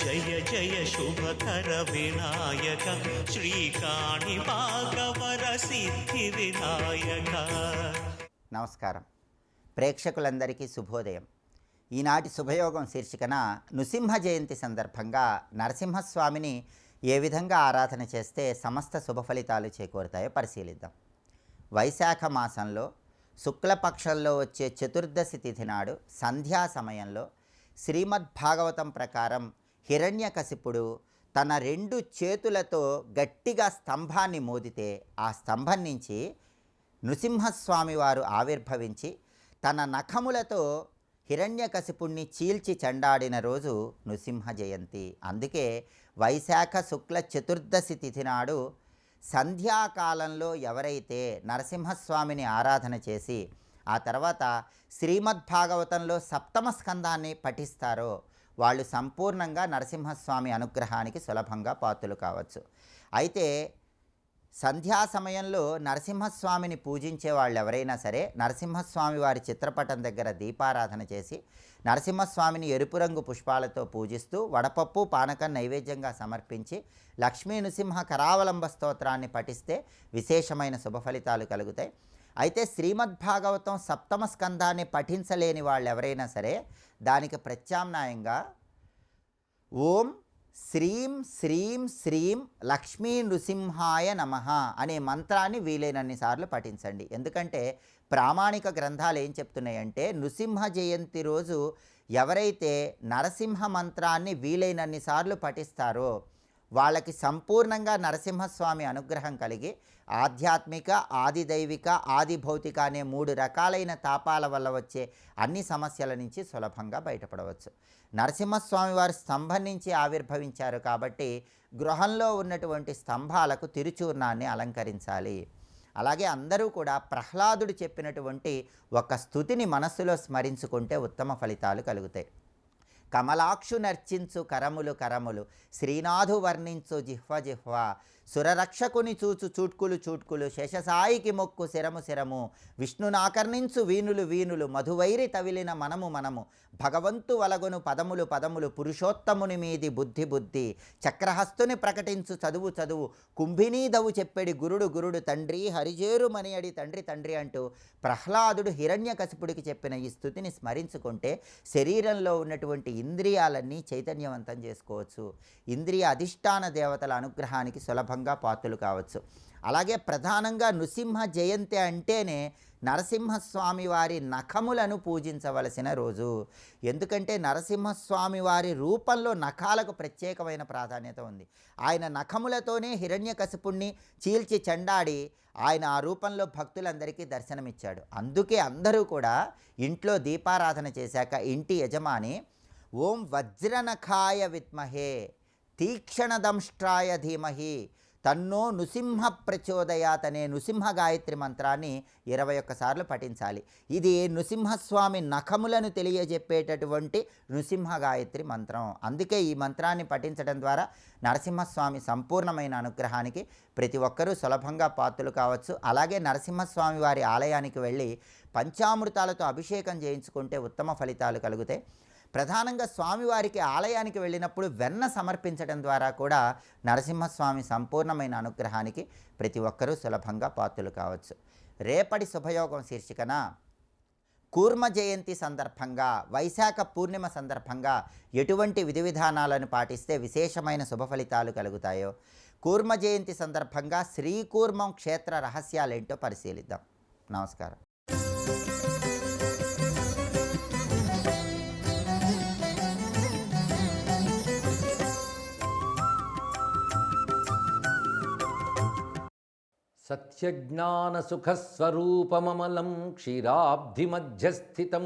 జయ జయ శుభకర వినాయక శ్రీకాణి భాగవర సిద్ధి వినాయక. నమస్కారం. ప్రేక్షకులందరికీ శుభోదయం. ఈనాటి శుభయోగం శీర్షికన నృసింహ జయంతి సందర్భంగా నరసింహస్వామిని ఏ విధంగా ఆరాధన చేస్తే సమస్త శుభ ఫలితాలు చేకూరుతాయో పరిశీలిద్దాం. వైశాఖ మాసంలో శుక్లపక్షంలో వచ్చే చతుర్దశి తిథి నాడు సంధ్యా సమయంలో శ్రీమద్భాగవతం ప్రకారం హిరణ్యకశిపుడు తన 2 చేతులతో గట్టిగా స్తంభాన్ని మోదితే ఆ స్తంభం నుంచి నృసింహస్వామి వారు ఆవిర్భవించి తన నఖములతో హిరణ్యకశిపుణ్ణి చీల్చి చెండాడిన రోజు నృసింహ జయంతి. అందుకే వైశాఖ శుక్ల చతుర్దశి తిథి నాడు సంధ్యాకాలంలో ఎవరైతే నరసింహస్వామిని ఆరాధన చేసి ఆ తర్వాత శ్రీమద్భాగవతంలో సప్తమ స్కందాన్ని పఠిస్తారో వాళ్ళు సంపూర్ణంగా నరసింహస్వామి అనుగ్రహానికి సులభంగా పాత్రులు కావచ్చు. అయితే సంధ్యా సమయంలో నరసింహస్వామిని పూజించే వాళ్ళు ఎవరైనా సరే నరసింహస్వామి వారి చిత్రపటం దగ్గర దీపారాధన చేసి నరసింహస్వామిని ఎరుపు రంగు పుష్పాలతో పూజిస్తూ వడపప్పు పానకం నైవేద్యంగా సమర్పించి లక్ష్మీ నృసింహ కరావలంబ స్తోత్రాన్ని పఠిస్తే విశేషమైన శుభ ఫలితాలు కలుగుతాయి. అయితే శ్రీమద్భాగవతం సప్తమ స్కందాన్ని పఠించలేని వాళ్ళు ఎవరైనా సరే దానికి ప్రత్యామ్నాయంగా ఓం శ్రీం శ్రీం శ్రీం లక్ష్మీ నృసింహాయ నమః అనే మంత్రాన్ని వీలైనన్ని సార్లు పఠించండి. ఎందుకంటే ప్రామాణిక గ్రంథాలు ఏం చెప్తున్నాయంటే నృసింహ జయంతి రోజు ఎవరైతే నరసింహ మంత్రాన్ని వీలైనన్ని సార్లు పఠిస్తారో వాళ్ళకి సంపూర్ణంగా నరసింహస్వామి అనుగ్రహం కలిగి ఆధ్యాత్మిక, ఆదిదైవిక, ఆదిభౌతిక అనే 3 రకాలైన తాపాల వల్ల వచ్చే అన్ని సమస్యల నుంచి సులభంగా బయటపడవచ్చు. నరసింహస్వామి వారు స్తంభం నుంచి ఆవిర్భవించారు కాబట్టి గృహంలో ఉన్నటువంటి స్తంభాలకు తిరుచూర్ణాన్ని అలంకరించాలి. అలాగే అందరూ కూడా ప్రహ్లాదుడు చెప్పినటువంటి ఒక స్తుతిని మనస్సులో స్మరించుకుంటే ఉత్తమ ఫలితాలు కలుగుతాయి. కమలాక్షు నర్చించు కరములు కరములు శ్రీనాథు వర్ణించు జిహ్వ జిహ్వ సురరక్షకుని చూచు చూట్కులు చూట్కులు శేషసాయికి మొక్కు శిరము శిరము విష్ణునాకర్ణించు వీనులు వీనులు మధువైరి తవిలిన మనము మనము భగవంతు వలగొను పదములు పదములు పురుషోత్తముని మీది బుద్ధి బుద్ధి చక్రహస్తుని ప్రకటించు చదువు చదువు కుంభినీదవు చెప్పెడి గురుడు గురుడు తండ్రి హరిజేరు మనియడి తండ్రి తండ్రి అంటూ ప్రహ్లాదుడు హిరణ్యకశిపుడికి చెప్పిన ఈ స్తుతిని స్మరించుకుంటే శరీరంలో ఉన్నటువంటి ఇంద్రియాలన్నీ చైతన్యవంతం చేసుకోవచ్చు. ఇంద్రియ అధిష్టాన దేవతల అనుగ్రహానికి సులభంగా పాత్రులు కావచ్చు. అలాగే ప్రధానంగా నృసింహ జయంతి అంటేనే నరసింహస్వామి వారి నఖములను పూజించవలసిన రోజు. ఎందుకంటే నరసింహస్వామి వారి రూపంలో నఖాలకు ప్రత్యేకమైన ప్రాధాన్యత ఉంది. ఆయన నఖములతోనే హిరణ్యకశిపుణ్ణి చీల్చి చెండాడి ఆయన ఆ రూపంలో భక్తులందరికీ దర్శనమిచ్చాడు. అందుకే అందరూ కూడా ఇంట్లో దీపారాధన చేశాక ఇంటి యజమాని ఓం వజ్రనఖాయ విద్మహే తీక్షణదంష్ట్రాయ ధీమహి తన్నో నృసింహ ప్రచోదయాత్ అనే నృసింహ గాయత్రి మంత్రాన్ని 21 సార్లు పఠించాలి. ఇది నృసింహస్వామి నఖములను తెలియజెప్పేటటువంటి నృసింహ గాయత్రి మంత్రం. అందుకే ఈ మంత్రాన్ని పఠించడం ద్వారా నరసింహస్వామి సంపూర్ణమైన అనుగ్రహానికి ప్రతి ఒక్కరూ సులభంగా పాత్రులు కావచ్చు. అలాగే నరసింహస్వామి వారి ఆలయానికి వెళ్ళి పంచామృతాలతో అభిషేకం చేయించుకుంటే ఉత్తమ ఫలితాలు కలుగుతాయి. ప్రధానంగా స్వామివారికి ఆలయానికి వెళ్ళినప్పుడు వెన్న సమర్పించడం ద్వారా కూడా నరసింహస్వామి సంపూర్ణమైన అనుగ్రహానికి ప్రతి ఒక్కరూ సులభంగా పాత్రులు కావచ్చు. రేపటి శుభయోగం శీర్షికన కూర్మ జయంతి సందర్భంగా వైశాఖ పూర్ణిమ సందర్భంగా ఎటువంటి విధి విధానాలను పాటిస్తే విశేషమైన శుభ ఫలితాలు కలుగుతాయో, కూర్మ జయంతి సందర్భంగా శ్రీకూర్మం క్షేత్ర రహస్యాలేంటో పరిశీలిద్దాం. నమస్కారం. సత్యజ్ఞానసుఖస్వరూపమమలం క్షీరాబ్ధిమధ్యస్థితం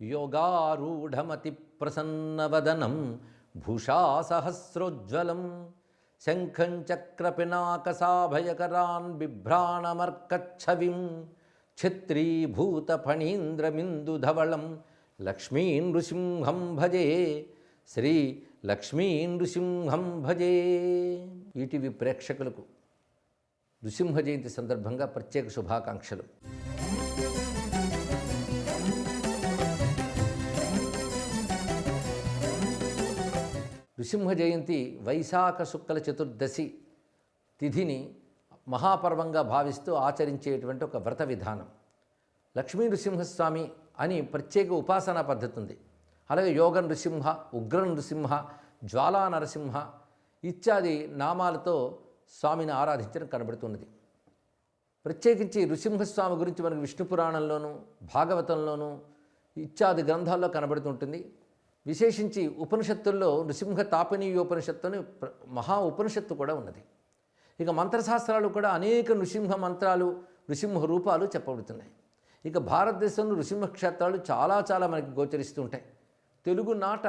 యోగారూఢమతిప్రసన్నవదనం భూషాసహస్రోజ్వలం శంఖం చక్రపినాకసాభయకరాన్ బిభ్రాణమర్కచ్ఛవిం ఛత్రీభూతఫణీంద్రమిందుధవళం లక్ష్మీనృసింహం భజే శ్రీ లక్ష్మీనృసింహం భజే. ఈటీవీ ప్రేక్షకులకు నృసింహ జయంతి సందర్భంగా ప్రత్యేక శుభాకాంక్షలు. నృసింహ జయంతి వైశాఖ శుక్ల చతుర్దశి తిథిని మహాపర్వంగా భావిస్తూ ఆచరించేటువంటి ఒక వ్రత విధానం. లక్ష్మీ నృసింహస్వామి అని ప్రత్యేక ఉపాసనా పద్ధతి ఉంది. అలాగే యోగ నృసింహ, ఉగ్ర నృసింహ, జ్వాలా నరసింహ ఇత్యాది నామాలతో స్వామిని ఆరాధించడం కనబడుతున్నది. ప్రత్యేకించి నృసింహస్వామి గురించి మనకు విష్ణు పురాణంలోనూ భాగవతంలోనూ ఇత్యాది గ్రంథాల్లో కనబడుతుంటుంది. విశేషించి ఉపనిషత్తుల్లో నృసింహ తాపినీయోపనిషత్తు అని మహా ఉపనిషత్తు కూడా ఉన్నది. ఇక మంత్రశాస్త్రాలు కూడా అనేక నృసింహ మంత్రాలు, నృసింహ రూపాలు చెప్పబడుతున్నాయి. ఇక భారతదేశంలో నృసింహ క్షేత్రాలు చాలా మనకి గోచరిస్తుంటాయి. తెలుగు నాట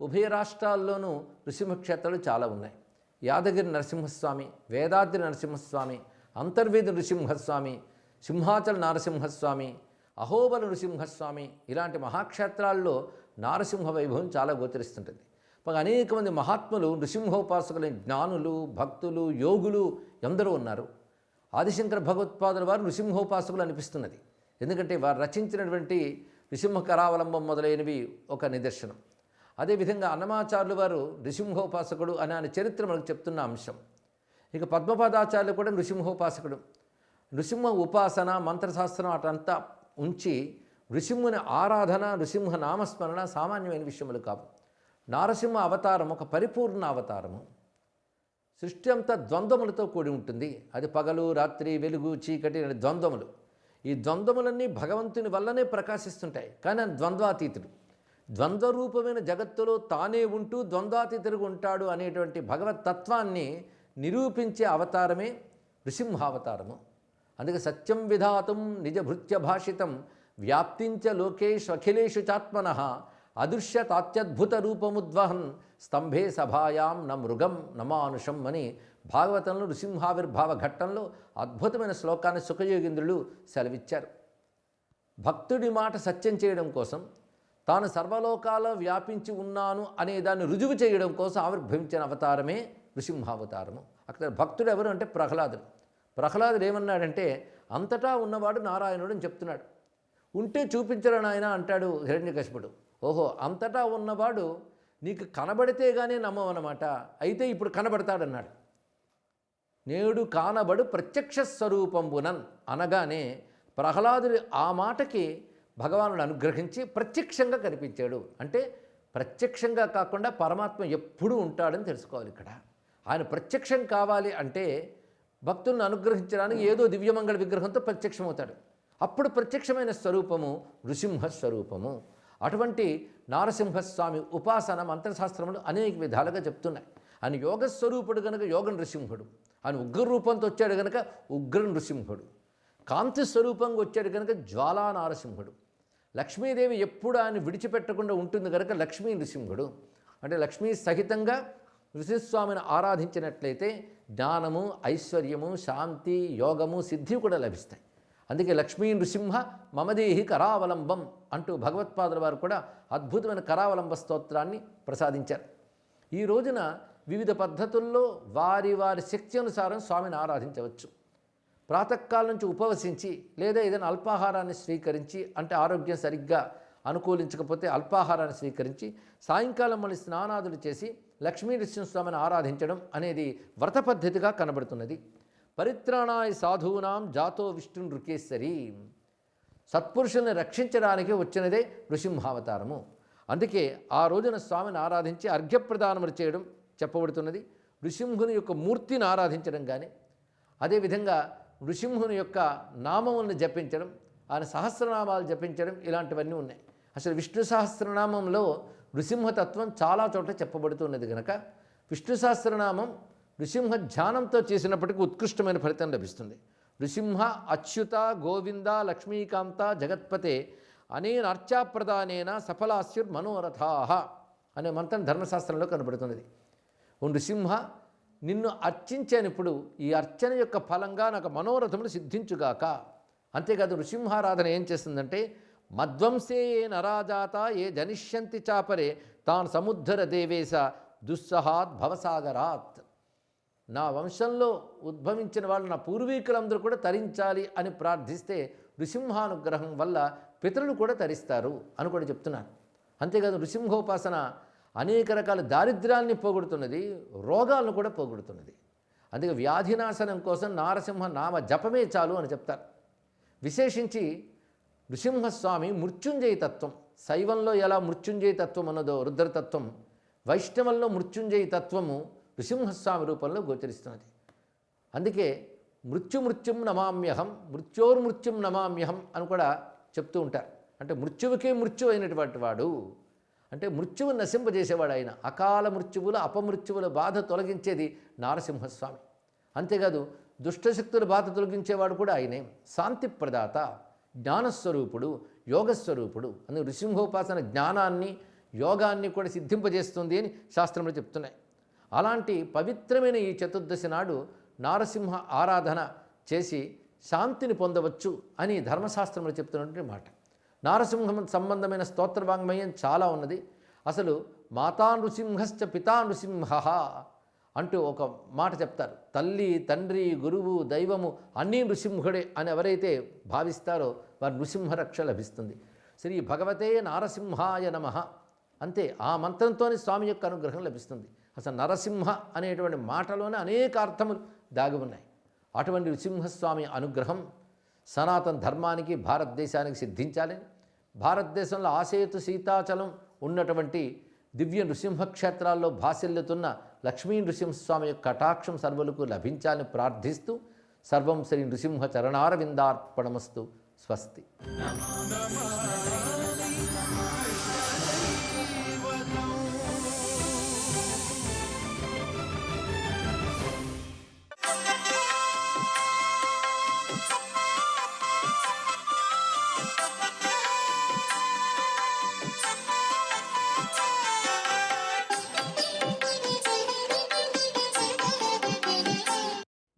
ఉభయ రాష్ట్రాల్లోనూ నృసింహ క్షేత్రాలు చాలా ఉన్నాయి. యాదగిరి నరసింహస్వామి, వేదాద్రి నరసింహస్వామి, అంతర్వేది నృసింహస్వామి, సింహాచల నరసింహస్వామి, అహోబల నృసింహస్వామి ఇలాంటి మహాక్షేత్రాల్లో నారసింహ వైభవం చాలా గోచరిస్తుంటుంది. అనేక మంది మహాత్ములు నృసింహోపాసకులైన జ్ఞానులు, భక్తులు, యోగులు ఎందరో ఉన్నారు. ఆదిశంకర భగవత్పాదుల వారు నృసింహోపాసకులు అనిపిస్తున్నది. ఎందుకంటే వారు రచించినటువంటి నృసింహ కరావలంబం మొదలైనవి ఒక నిదర్శనం. అదేవిధంగా అన్నమాచార్యులు వారు నృసింహోపాసకుడు అనే చరిత్ర మనకు చెప్తున్న అంశం. ఇక పద్మపాదాచార్యులు కూడా నృసింహోపాసకుడు. నృసింహ ఉపాసన, మంత్రశాస్త్రం అటంతా ఉంచి నృసింహుని ఆరాధన, నృసింహ నామస్మరణ సామాన్యమైన విషయములు కావు. నారసింహ అవతారం ఒక పరిపూర్ణ అవతారము. సృష్టి అంతా ద్వంద్వములతో కూడి ఉంటుంది. అది పగలు, రాత్రి, వెలుగు, చీకటి అనే ద్వంద్వములు. ఈ ద్వంద్వములన్నీ భగవంతుని వల్లనే ప్రకాశిస్తుంటాయి. కానీ ఆయన ద్వంద్వాతీతుడు. ద్వంద్వరూపమైన జగత్తులో తానే ఉంటూ ద్వంద్వాతీతుడుగా ఉంటాడు అనేటువంటి భగవతత్వాన్ని నిరూపించే అవతారమే నృసింహావతారము. అందుకే సత్యం విధాతుం నిజభృత్య భాషితం వ్యాప్తించ లోకేషు అఖిలేషు చాత్మనః అదృశ్యతాత్యద్భుత రూపముద్వహన్ స్తంభే సభాయాం న మృగం నమానుషం అని భాగవతంలో నృసింహావిర్భావ ఘట్టంలో అద్భుతమైన శ్లోకాన్ని సుఖయోగీంద్రులు సెలవిచ్చారు. భక్తుడి మాట సత్యం చేయడం కోసం, తాను సర్వలోకాల్లో వ్యాపించి ఉన్నాను అనే దాన్ని రుజువు చేయడం కోసం ఆవిర్భవించిన అవతారమే నృసింహావతారము. అక్కడ భక్తుడు ఎవరు అంటే ప్రహ్లాదుడు. ప్రహ్లాదుడు ఏమన్నాడంటే, అంతటా ఉన్నవాడు నారాయణుడు అని చెప్తున్నాడు. ఉంటే చూపించరా నాయన అంటాడు హిరణ్యకశిపుడు. ఓహో, అంతటా ఉన్నవాడు నీకు కనబడితే కానీ నమ్మవన్నమాట. అయితే ఇప్పుడు కనబడతాడన్నాడు. నేడు కానబడు ప్రత్యక్ష స్వరూపంబునన్ అనగానే ప్రహ్లాదుడు ఆ మాటకి భగవానుడు అనుగ్రహించి ప్రత్యక్షంగా కనిపించాడు. అంటే ప్రత్యక్షంగా కాకుండా పరమాత్మ ఎప్పుడూ ఉంటాడని తెలుసుకోవాలి. ఇక్కడ ఆయన ప్రత్యక్షం కావాలి అంటే భక్తులను అనుగ్రహించడానికి ఏదో దివ్యమంగళ విగ్రహంతో ప్రత్యక్షమవుతాడు. అప్పుడు ప్రత్యక్షమైన స్వరూపము నృసింహ స్వరూపము. అటువంటి నారసింహస్వామి ఉపాసన మంత్రశాస్త్రములు అనేక విధాలుగా చెప్తున్నాయి. ఆయన యోగస్వరూపుడు కనుక యోగ నృసింహుడు, ఆయన ఉగ్ర రూపంతో వచ్చాడు కనుక ఉగ్ర నృసింహుడు, కాంతి స్వరూపంగా వచ్చాడు కనుక జ్వాలా నారసింహుడు, లక్ష్మీదేవి ఎప్పుడు ఆయన విడిచిపెట్టకుండా ఉంటుంది కనుక లక్ష్మీ నృసింహుడు. అంటే లక్ష్మీ సహితంగా నృసింహస్వామిని ఆరాధించినట్లయితే జ్ఞానము, ఐశ్వర్యము, శాంతి, యోగము, సిద్ధి కూడా లభిస్తాయి. అందుకే లక్ష్మీ నృసింహ మమదేహి కరావలంబం అంటూ భగవత్పాదుల వారు కూడా అద్భుతమైన కరావలంబ స్తోత్రాన్ని ప్రసాదించారు. ఈ రోజున వివిధ పద్ధతుల్లో వారి శక్తి అనుసారం స్వామిని ఆరాధించవచ్చు. ప్రాతకాలం నుంచి ఉపవసించి లేదా ఏదైనా అల్పాహారాన్ని స్వీకరించి, అంటే ఆరోగ్యం సరిగ్గా అనుకూలించకపోతే అల్పాహారాన్ని స్వీకరించి సాయంకాలం మళ్ళీ స్నానాదులు చేసి లక్ష్మీ నృసింహస్వామిని ఆరాధించడం అనేది వ్రత పద్ధతిగా కనబడుతున్నది. పరిత్రాణాయ సాధూనాం జాతో విష్ణు నృకేశ్వరి, సత్పురుషుల్ని రక్షించడానికి వచ్చినదే నృసింహావతారము. అందుకే ఆ రోజున స్వామిని ఆరాధించి అర్ఘ్యప్రదానములు చేయడం చెప్పబడుతున్నది. నృసింహుని యొక్క మూర్తిని ఆరాధించడం కానీ, అదేవిధంగా నృసింహుని యొక్క నామములను జపించడం, ఆయన సహస్రనామాలు జపించడం ఇలాంటివన్నీ ఉన్నాయి. అసలు విష్ణు సహస్రనామంలో నృసింహతత్వం చాలా చోట్ల చెప్పబడుతున్నది కనుక విష్ణు సహస్రనామం నృసింహ ధ్యానంతో చేసినప్పటికీ ఉత్కృష్టమైన ఫలితం లభిస్తుంది. నృసింహ అచ్యుత గోవింద లక్ష్మీకాంత జగత్పతే అనేన అర్చాప్రదానేన సఫలాస్యుర్ మనోరథాః అనే మంత్రం ధర్మశాస్త్రంలో కనబడుతున్నది. ఓ నృసింహ, నిన్ను అర్చించానిప్పుడు ఈ అర్చన యొక్క ఫలంగా నాకు మనోరథములు సిద్ధించుగాక. అంతేకాదు నృసింహారాధన ఏం చేస్తుందంటే, మధ్వంసే ఏ నరాజాత ఏ జనిష్యంతి చాపరే తాన్ సముద్ధర దేవేశ దుస్సహాత్ భవసాగరాత్. నా వంశంలో ఉద్భవించిన వాళ్ళు నా పూర్వీకులందరూ కూడా తరించాలి అని ప్రార్థిస్తే నృసింహానుగ్రహం వల్ల పితరులు కూడా తరిస్తారు అని కూడా చెప్తున్నారు. అంతేకాదు నృసింహోపాసన అనేక రకాల దారిద్ర్యాన్ని పోగొడుతున్నది, రోగాలను కూడా పోగొడుతున్నది. అందుకే వ్యాధినాశనం కోసం నారసింహ నామ జపమే చాలు అని చెప్తారు. విశేషించి నృసింహస్వామి మృత్యుంజయ తత్వం, శైవంలో ఎలా మృత్యుంజయ తత్వం ఉన్నదో రుద్రతత్వం, వైష్ణవంలో మృత్యుంజయ తత్వము నృసింహస్వామి రూపంలో గోచరిస్తున్నది. అందుకే మృత్యుం నమామ్యహం, మృత్యోర్మృత్యుం నమామ్యహం అని కూడా చెప్తూ ఉంటారు. అంటే మృత్యువుకే మృత్యు అయినటువంటి వాడు, అంటే మృత్యువు నశింపజేసేవాడు ఆయన. అకాల మృత్యువుల అపమృత్యువుల బాధ తొలగించేది నారసింహస్వామి. అంతేకాదు దుష్టశక్తుల బాధ తొలగించేవాడు కూడా ఆయనే. శాంతి ప్రదాత, జ్ఞానస్వరూపుడు, యోగస్వరూపుడు. అందుకే నృసింహోపాసన జ్ఞానాన్ని యోగాన్ని కూడా సిద్ధింపజేస్తుంది అని శాస్త్రంలో చెప్తున్నాయి. అలాంటి పవిత్రమైన ఈ చతుర్దశి నాడు నారసింహ ఆరాధన చేసి శాంతిని పొందవచ్చు అని ధర్మశాస్త్రంలో చెప్తున్నటువంటి మాట. నారసింహం సంబంధమైన స్తోత్రవాంగ్మయం చాలా ఉన్నది. అసలు మాతా నృసింహశ్చ పితా నృసింహ అంటూ ఒక మాట చెప్తారు. తల్లి, తండ్రి, గురువు, దైవము అన్నీ నృసింహుడే అని ఎవరైతే భావిస్తారో వారు నృసింహ రక్ష లభిస్తుంది. శ్రీ భగవతే నారసింహాయ నమః అంతే, ఆ మంత్రంతోనే స్వామి యొక్క అనుగ్రహం లభిస్తుంది. అసలు నరసింహ అనేటువంటి మాటలోనే అనేక అర్థములు దాగి ఉన్నాయి. అటువంటి నృసింహస్వామి అనుగ్రహం సనాతన ధర్మానికి, భారతదేశానికి సిద్ధించాలని, భారతదేశంలో ఆసేతు సీతాచలం ఉన్నటువంటి దివ్య నృసింహక్షేత్రాల్లో భాసిల్లుతున్న లక్ష్మీ నృసింహస్వామి యొక్క కటాక్షం సర్వులకు లభించాలని ప్రార్థిస్తూ సర్వం శ్రీ నృసింహ చరణారవిందార్పణమస్తు. స్వస్తి.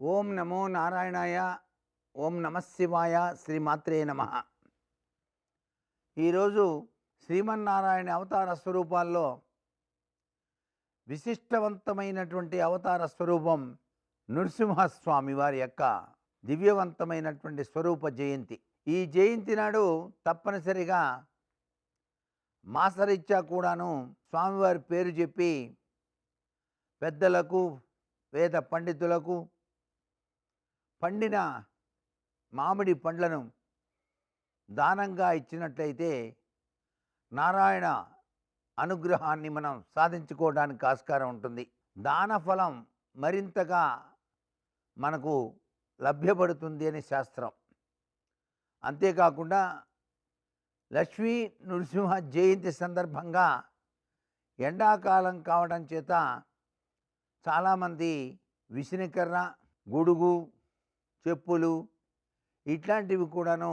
ఓం నమో నారాయణాయ, ఓం నమశివాయ, శ్రీమాత్రే నమః. ఈరోజు శ్రీమన్నారాయణ అవతార స్వరూపాల్లో విశిష్టవంతమైనటువంటి అవతార స్వరూపం నృసింహస్వామి వారి యొక్క దివ్యవంతమైనటువంటి స్వరూప జయంతి. ఈ జయంతి నాడు తప్పనిసరిగా మాసరీత్యా కూడాను స్వామివారి పేరు చెప్పి పెద్దలకు, వేద పండితులకు పండిన మామిడి పండ్లను దానంగా ఇచ్చినట్లయితే నారాయణ అనుగ్రహాన్ని మనం సాధించుకోవడానికి ఆస్కారం ఉంటుంది. దాన ఫలం మరింతగా మనకు లభ్యపడుతుంది అని శాస్త్రం. అంతేకాకుండా లక్ష్మీ నృసింహ జయంతి సందర్భంగా ఎండాకాలం కావడం చేత చాలామంది విసినికర్ర, గొడుగు, చెప్పులు ఇట్లాంటివి కూడాను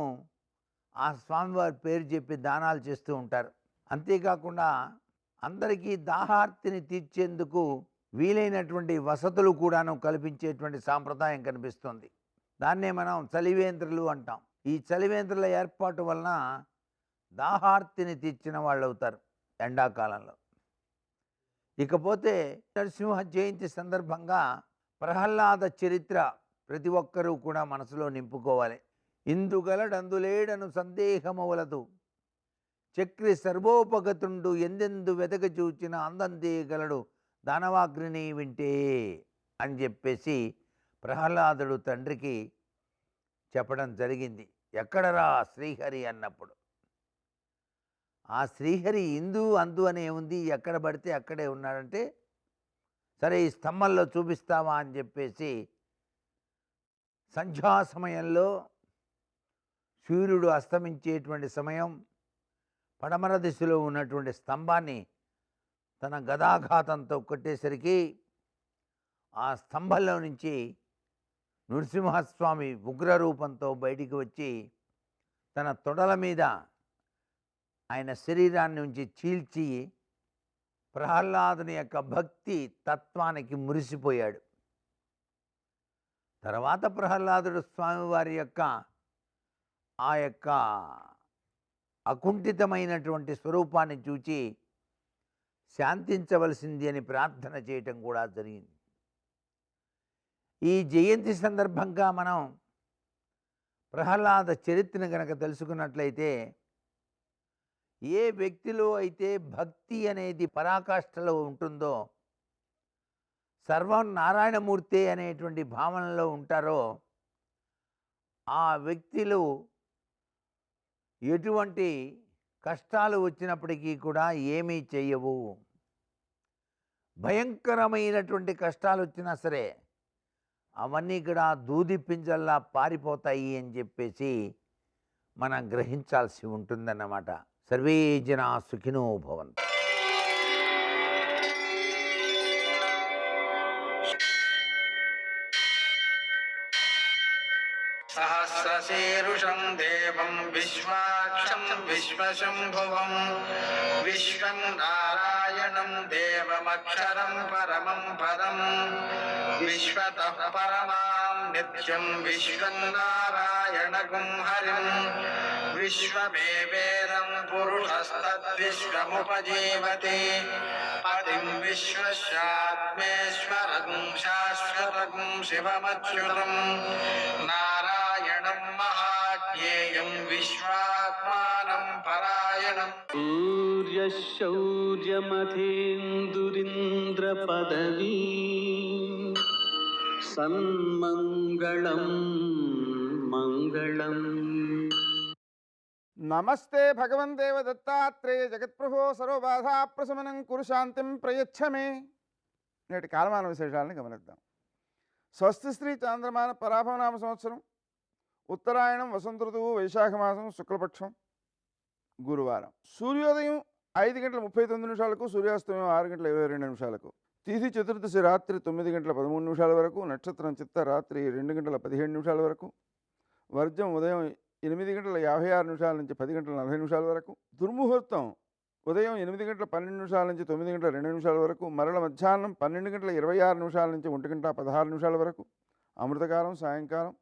ఆ స్వామివారి పేరు చెప్పి దానాలు చేస్తూ ఉంటారు. అంతేకాకుండా అందరికీ దాహార్తిని తీర్చేందుకు వీలైనటువంటి వసతులు కూడాను కల్పించేటువంటి సాంప్రదాయం కనిపిస్తుంది. దాన్నే మనం చలివేంద్రులు అంటాం. ఈ చలివేంద్రుల ఏర్పాటు వలన దాహార్తిని తీర్చిన వాళ్ళు అవుతారు ఎండాకాలంలో. ఇకపోతే నరసింహ జయంతి సందర్భంగా ప్రహ్లాద చరిత్ర ప్రతి ఒక్కరూ కూడా మనసులో నింపుకోవాలి. ఇందుగలడందులేడను సందేహమవలదు, చక్రి సర్వోపగతుండు ఎందెందు వెతక చూచిన అందందేగలడు దానవాగ్ని వింటే అని చెప్పేసి ప్రహ్లాదుడు తండ్రికి చెప్పడం జరిగింది. ఎక్కడరా శ్రీహరి అన్నప్పుడు, ఆ శ్రీహరి ఇందు అందు అనే ఉంది, ఎక్కడ పడితే అక్కడే ఉన్నాడంటే సరే ఈ స్తంభంలో చూపిస్తావా అని చెప్పేసి సంధ్యా సమయంలో సూర్యుడు అస్తమించేటువంటి సమయం పడమర దిశలో ఉన్నటువంటి స్తంభాన్ని తన గదాఘాతంతో కొట్టేసరికి ఆ స్తంభంలో నుంచి నృసింహస్వామి ఉగ్రరూపంతో బయటికి వచ్చి తన తొడల మీద ఆయన శరీరాన్ని నుంచి చీల్చి ప్రహ్లాదుని యొక్క భక్తి తత్వానికి మురిసిపోయాడు. తర్వాత ప్రహ్లాదుడు స్వామివారి యొక్క ఆ యొక్క అకుంఠితమైనటువంటి స్వరూపాన్ని చూచి శాంతించవలసింది అని ప్రార్థన చేయటం కూడా జరిగింది. ఈ జయంతి సందర్భంగా మనం ప్రహ్లాద చరిత్రను కనుక తెలుసుకున్నట్లయితే, ఏ వ్యక్తిలో అయితే భక్తి అనేది పరాకాష్ఠలో ఉంటుందో, సర్వం నారాయణమూర్తి అనేటువంటి భావనలో ఉంటారో, ఆ వ్యక్తులు ఎటువంటి కష్టాలు వచ్చినప్పటికీ కూడా ఏమీ చేయవు. భయంకరమైనటువంటి కష్టాలు వచ్చినా సరే అవన్నీ కూడా దూది పింజల్లా పారిపోతాయి అని చెప్పేసి మనం గ్రహించాల్సి ఉంటుందన్నమాట. సర్వే జనా సుఖినో భవంతు. సహస్రశీరుషం దేవం విశ్వాక్షం విశ్వశంభువం విశ్వం నారాయణం దేవమక్షరం పరమం పదం విశ్వతః పరమాం నిత్యం విశ్వం నారాయణగుం హరిం విశ్వమేవేదం పురుషస్తద్విశ్వముపజీవతి పతిం విశ్వస్యాత్మేశ్వరం శాశ్వతం శివమచ్యుతం నారాయణం మహాజ్ఞేయం విశ్వాత్మానం పరాయణం సూర్యశౌర్యమథేందురింద్రపదవీ సన్మంగళం మంగళం. నమస్తే భగవన్ దేవ దత్తాత్రేయ జగత్ప్రభో సర్వబాధాప్రశమనం కురు శాంతిం ప్రయచ్చమే. నేటి కాలమాన విశేషాలను గమనిద్దాం. స్వస్తి శ్రీ చాంద్రమాన పరాభవనామ సంవత్సరం, ఉత్తరాయణం, వసంత ఋతువు, వైశాఖ మాసం, శుక్లపక్షం, గురువారం. సూర్యోదయం 5:39 సూర్యాస్తమయం 6:22 తిథి చతుర్దశి రాత్రి 9:13 వరకు, నక్షత్రం చిత్త రాత్రి 2:17 వరకు, వర్జం ఉదయం 8:56 నుంచి 10:40 వరకు, దుర్ముహూర్తం ఉదయం 8:12 నుంచి 9:02 వరకు, మరల మధ్యాహ్నం 12:26 నుంచి 1:16 వరకు, అమృతకాలం సాయంకాలం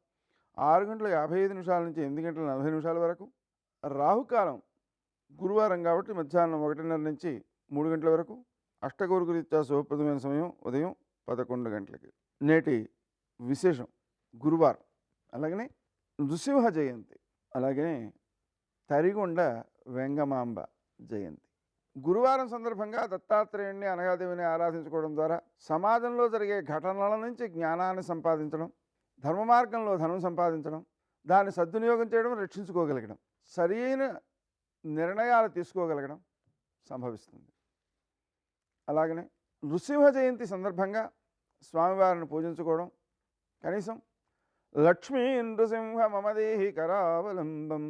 6:55 నుంచి 8:40 వరకు, రాహుకాలం గురువారం కాబట్టి మధ్యాహ్నం 1:30 నుంచి 3 గంటల వరకు, అష్టగౌరురీత్యా శుభప్రదమైన సమయం ఉదయం 11 గంటలకి. నేటి విశేషం గురువారం, అలాగనే నృసింహ జయంతి, అలాగనే తరిగొండ వెంగమాంబ జయంతి. గురువారం సందర్భంగా దత్తాత్రేయుడిని అనగాదేవిని ఆరాధించుకోవడం ద్వారా సమాజంలో జరిగే ఘటనల నుంచి జ్ఞానాన్ని సంపాదించడం, ధర్మ మార్గంలో ధనం సంపాదించడం, దాన్ని సద్వినియోగం చేయడం, రక్షించుకోగలగడం, సరైన నిర్ణయాలు తీసుకోగలగడం సంభవిస్తుంది. అలాగనే నృసింహ జయంతి సందర్భంగా స్వామివారిని పూజించుకోవడం, కనీసం లక్ష్మీ నృసింహ మమదేహి కరావలంబం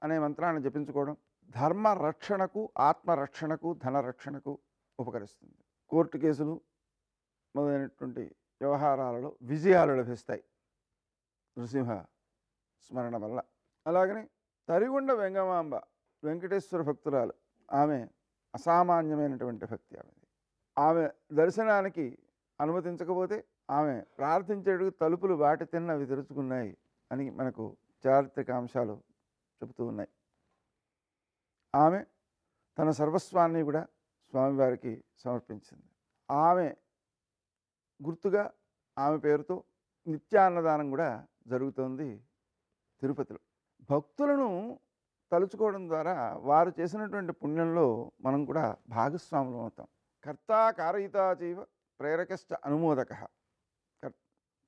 అనే మంత్రాన్ని జపించుకోవడం ధర్మ రక్షణకు, ఆత్మరక్షణకు, ధన రక్షణకు ఉపకరిస్తుంది. కోర్టు కేసులు మొదలైనటువంటి వ్యవహారాలలో విజయాలు లభిస్తాయి నృసింహ స్మరణ వల్ల. అలాగనే తరిగొండ వెంగమాంబ వెంకటేశ్వర భక్తురాలు. ఆమె అసామాన్యమైనటువంటి భక్తి. ఆమె దర్శనానికి అనుమతించకపోతే ఆమె ప్రార్థించేటికి తలుపులు వాటి తిన్నవి తెరుచుకున్నాయి అని మనకు చారిత్రక అంశాలు చెబుతూ ఉన్నాయి. ఆమె తన సర్వస్వాన్ని కూడా స్వామివారికి సమర్పించింది. ఆమె గుర్తుగా ఆమె పేరుతో నిత్యాన్నదానం కూడా జరుగుతోంది తిరుపతిలో. భక్తులను తలుచుకోవడం ద్వారా వారు చేసినటువంటి పుణ్యంలో మనం కూడా భాగస్వాములం అవుతాం. కర్త కారయిత చైవ ప్రేరకశ్చ అనుమోదక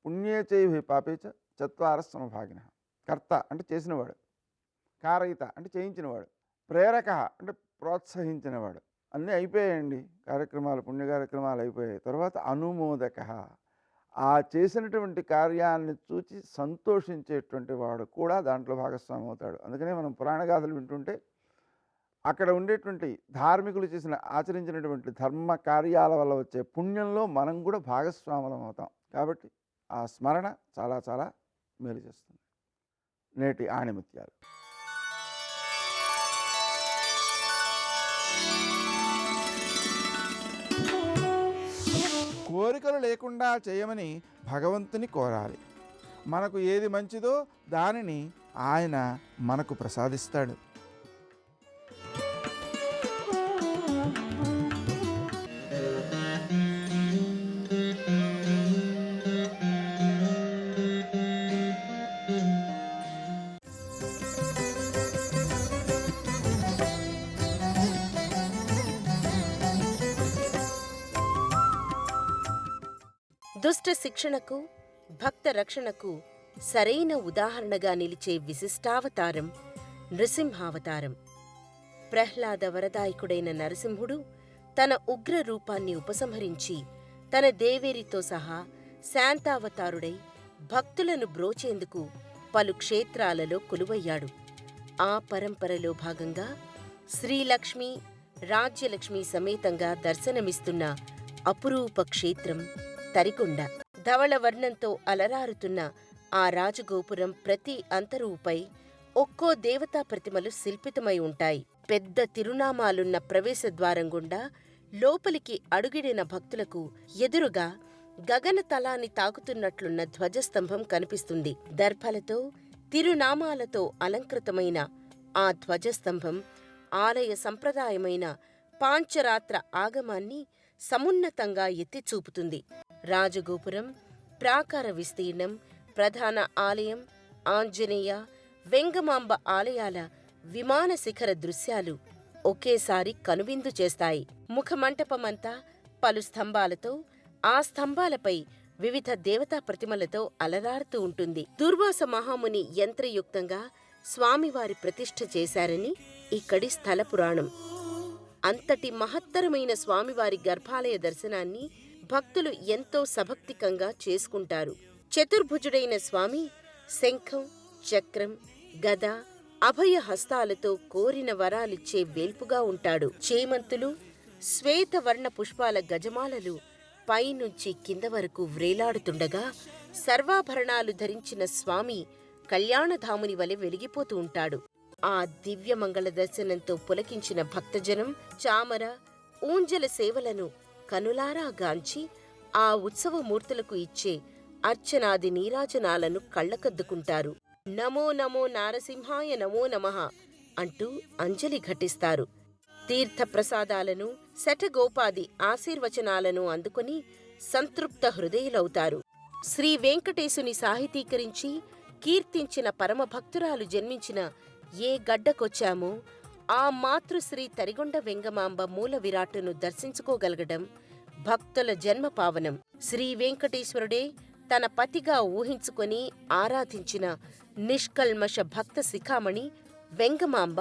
పుణ్యే చైవ పాపేచ చత్వార సమభాగిన. కర్త అంటే చేసినవాడు, కారయిత అంటే చేయించినవాడు, ప్రేరక అంటే ప్రోత్సహించినవాడు. అన్నీ అయిపోయాయండి కార్యక్రమాలు, పుణ్య కార్యక్రమాలు అయిపోయాయి. తర్వాత అనుమోదక, ఆ చేసినటువంటి కార్యాన్ని చూచి సంతోషించేటువంటి వాడు కూడా దాంట్లో భాగస్వామి అవుతాడు. అందుకనే మనం పురాణ గాథలు వింటుంటే అక్కడ ఉండేటువంటి ధార్మికులు ఆచరించినటువంటి ధర్మ కార్యాల వల్ల వచ్చే పుణ్యంలో మనం కూడా భాగస్వాములం అవుతాం. కాబట్టి ఆ స్మరణ చాలా చాలా మేలు చేస్తుంది. నేటి ఆణిముత్యాలు. కోరికలు లేకుండా చేయమని భగవంతుని కోరాలి. మనకు ఏది మంచిదో దానిని ఆయన మనకు ప్రసాదిస్తాడు. దుష్ట శిక్షణకు, భక్త రక్షణకు సరైన ఉదాహరణగా నిలిచే విశిష్టావతారం నృసింహావతారం. ప్రహ్లాద వరదాయకుడైన నరసింహుడు తన ఉగ్ర రూపాన్ని ఉపసంహరించి తన దేవేరితో సహా శాంతావతారుడై భక్తులను బ్రోచేందుకు పలు క్షేత్రాలలో కొలువయ్యాడు. ఆ పరంపరలో భాగంగా శ్రీలక్ష్మి, రాజ్యలక్ష్మి సమేతంగా దర్శనమిస్తున్న అపురూప క్షేత్రం తరికొండ. ధవళ వర్ణంతో అలరారుతున్న ఆ రాజగోపురం ప్రతి అంతరువుపై ఒక్కో దేవతా ప్రతిమలు శిల్పితమై ఉంటాయి. పెద్ద తిరునామాలున్న ప్రవేశద్వారం గుండా లోపలికి అడుగిడిన భక్తులకు ఎదురుగా గగనతలాన్ని తాకుతున్నట్లున్న ధ్వజస్తంభం కనిపిస్తుంది. దర్భలతో, తిరునామాలతో అలంకృతమైన ఆ ధ్వజస్తంభం ఆలయ సంప్రదాయమైన పాంచరాత్ర ఆగమాన్ని సమున్నతంగా ఎత్తిచూపుతుంది. రాజగోపురం, ప్రాకార విస్తీర్ణం, ప్రధాన ఆలయం, ఆంజనేయ, వెంగమాంబ ఆలయాల విమాన శిఖర దృశ్యాలు ఒకేసారి కనువిందు చేస్తాయి. ముఖమంటపమంతా పలు స్తంభాలతో, ఆ స్తంభాలపై వివిధ దేవతా ప్రతిమలతో అలరారుతూ ఉంటుంది. దుర్వాస మహాముని యంత్రయుక్తంగా స్వామివారి ప్రతిష్ఠ చేశారని ఇక్కడి స్థల పురాణం. అంతటి మహత్తరమైన స్వామివారి గర్భాలయ దర్శనాన్ని భక్తులు ఎంతో సభక్తికంగా చేసుకుంటారు. చతుర్భుజుడైన స్వామి శంఖం, చక్రం, గద, అభయ హస్తాలతో కోరిన వరాలిచ్చే వేల్పుగా ఉంటాడు. చేమంతులు, శ్వేతవర్ణ పుష్పాల గజమాలలు పైనుంచి కింద వరకు వ్రేలాడుతుండగా సర్వాభరణాలు ధరించిన స్వామి కళ్యాణధాముని వలె వెలిగిపోతూ ఉంటాడు. ఆ దివ్యమంగళ దర్శనంతో పులకించిన భక్తజనం చామర, ఊంజల సేవలను కనులారా గాంచి ఆ ఉత్సవమూర్తులకు ఇచ్చే అర్చనాది నీరాజనాలను కళ్ళకద్దుకుంటారు. నమో నమో నారసింహాయ నమో నమః అంటూ అంజలి ఘటిస్తారు. తీర్థప్రసాదాలను, శఠగోపాది ఆశీర్వచనాలను అందుకొని సంతృప్త హృదయులవుతారు. శ్రీ వెంకటేశుని సాహితీకరించి కీర్తించిన పరమభక్తురాలు జన్మించిన ఏ గడ్డకొచ్చామో ఆ మాతృశ్రీ తరిగొండ వెంగమాంబ మూల విరాట్టును దర్శించుకోగలగడం భక్తుల జన్మ పావనం. శ్రీ వెంకటేశ్వరుడే తన పతిగా ఊహించుకొని ఆరాధించిన నిష్కల్మష భక్త శిఖామణి వెంగమాంబ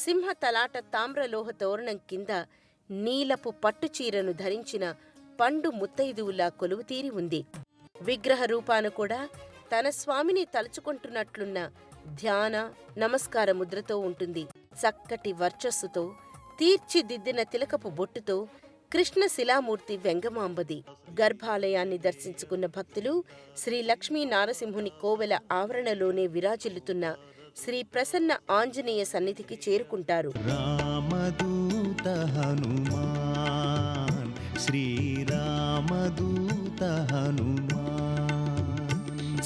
సింహతలాట తామ్రలోహ తోరణం కింద నీలపు పట్టుచీరను ధరించిన పండు ముత్తైదువులా కొలువుతీరి ఉంది. విగ్రహ రూపాను కూడా తన స్వామిని తలుచుకుంటున్నట్లున్న ధ్యాన, నమస్కార ముద్రతో ఉంటుంది. చక్కటి వర్చస్సుతో తీర్చిదిద్దిన తిలకపు బొట్టుతో కృష్ణ శిలామూర్తి వెంగమాంబది. గర్భాలయాన్ని దర్శించుకున్న భక్తులు శ్రీ లక్ష్మీ నారసింహుని కోవెల ఆవరణలోనే విరాజిల్లుతున్న శ్రీ ప్రసన్న ఆంజనేయ సన్నిధికి చేరుకుంటారు. రామదూత హనుమాన్, శ్రీరామదూత హనుమాన్,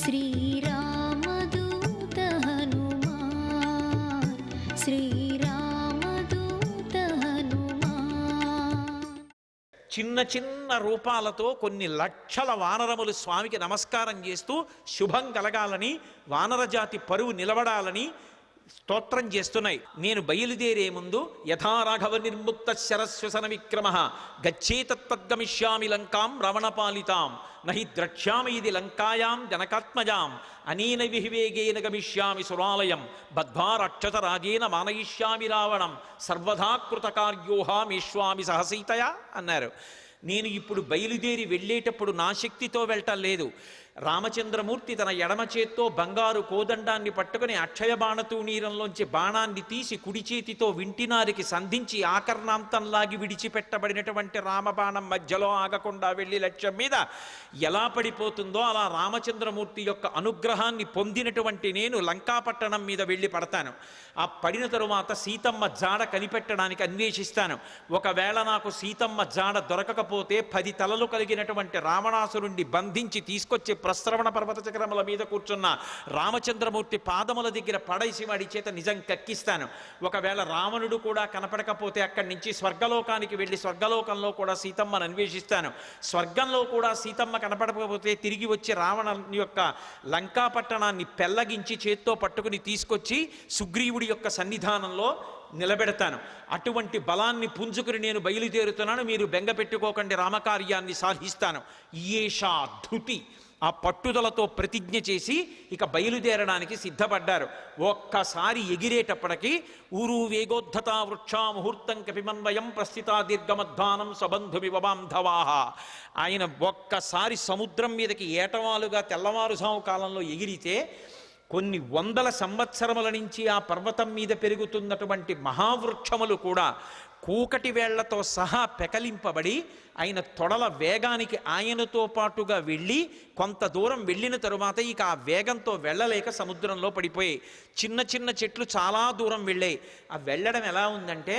శ్రీరామదూత హనుమాన్, శ్రీరామదూత హనుమాన్. చిన్న చిన్న రూపాలతో కొన్ని లక్షల వానరములు స్వామికి నమస్కారం చేస్తూ శుభం కలగాలని, వానరజాతి పరువు నిలబడాలని స్తోత్రం చేస్తున్నాయి. నేను బయలుదేరే ముందు యథారాఘవ నిర్ముక్త శరస్వసన విక్రమ గచ్చేతత్వద్గమిష్యామి లంకాం రవణపాలితాం నహి ద్రక్ష్యామి ఇది లంకాయాం జనకాత్మజాం అనేన విహివేగేన గమిష్యామి సురాలయం బద్ధ్వా రక్షత రాజేన మానయిష్యామి రావణం సర్వదా కృతకార్యోహామేష్వామి సహసీతయా అన్నారు. నేను ఇప్పుడు బయలుదేరి వెళ్ళేటప్పుడు నా శక్తితో వెళ్ళటం లేదు. రామచంద్రమూర్తి తన ఎడమ చేత్తో బంగారు కోదండాన్ని పట్టుకుని అక్షయ బాణతూణీరంలోంచి బాణాన్ని తీసి కుడి చేతితో వింటినారికి సంధించి ఆకర్ణాంతంలాగి విడిచిపెట్టబడినటువంటి రామబాణం మధ్యలో ఆగకుండా వెళ్ళి లక్ష్యం మీద ఎలా పడిపోతుందో అలా రామచంద్రమూర్తి యొక్క అనుగ్రహాన్ని పొందినటువంటి నేను లంకాపట్టణం మీద వెళ్ళి పడతాను. ఆ పడిన తరువాత సీతమ్మ జాడ కనిపెట్టడానికి అన్వేషిస్తాను. ఒకవేళ నాకు సీతమ్మ జాడ దొరకకపోతే 10 తలలు కలిగినటువంటి రావణాసురుణ్ణి బంధించి తీసుకొచ్చి ప్రస్రవణ పర్వత చక్రముల మీద కూర్చున్న రామచంద్రమూర్తి పాదముల దగ్గర పడేసి వాడి చేత నిజం కక్కిస్తాను. ఒకవేళ రావణుడు కూడా కనపడకపోతే అక్కడి నుంచి స్వర్గలోకానికి వెళ్ళి స్వర్గలోకంలో కూడా సీతమ్మను అన్వేషిస్తాను. స్వర్గంలో కూడా సీతమ్మ కనపడకపోతే తిరిగి వచ్చి రావణ యొక్క లంకా పట్టణాన్ని పెల్లగించి చేత్తో పట్టుకుని తీసుకొచ్చి సుగ్రీవుడి యొక్క సన్నిధానంలో నిలబెడతాను. అటువంటి బలాన్ని పుంజుకుని నేను బయలుదేరుతున్నాను, మీరు బెంగ పెట్టుకోకండి, రామకార్యాన్ని సాధిస్తాను. ఈయేషా ధృతి, ఆ పట్టుదలతో ప్రతిజ్ఞ చేసి ఇక బయలుదేరడానికి సిద్ధపడ్డారు. ఒక్కసారి ఎగిరేటప్పటికీ ఊరు వేగోద్ధత వృక్షా ముహూర్తం కపిమన్వయం ప్రస్థితా దీర్ఘమధ్వానం సబంధుమివ బాంధవాహ. ఆయన ఒక్కసారి సముద్రం మీదకి ఏటవాలుగా తెల్లవారుజాము కాలంలో ఎగిరితే కొన్ని వందల సంవత్సరముల నుంచి ఆ పర్వతం మీద పెరుగుతున్నటువంటి మహావృక్షములు కూడా కూకటి వేళ్లతో సహా పెకలింపబడి ఆయన తొడల వేగానికి ఆయనతో పాటుగా వెళ్ళి కొంత దూరం వెళ్ళిన తరువాత ఇక ఆ వేగంతో వెళ్ళలేక సముద్రంలో పడిపోయాయి. చిన్న చిన్న చెట్లు చాలా దూరం వెళ్ళాయి. ఆ వెళ్ళడం ఎలా ఉందంటే,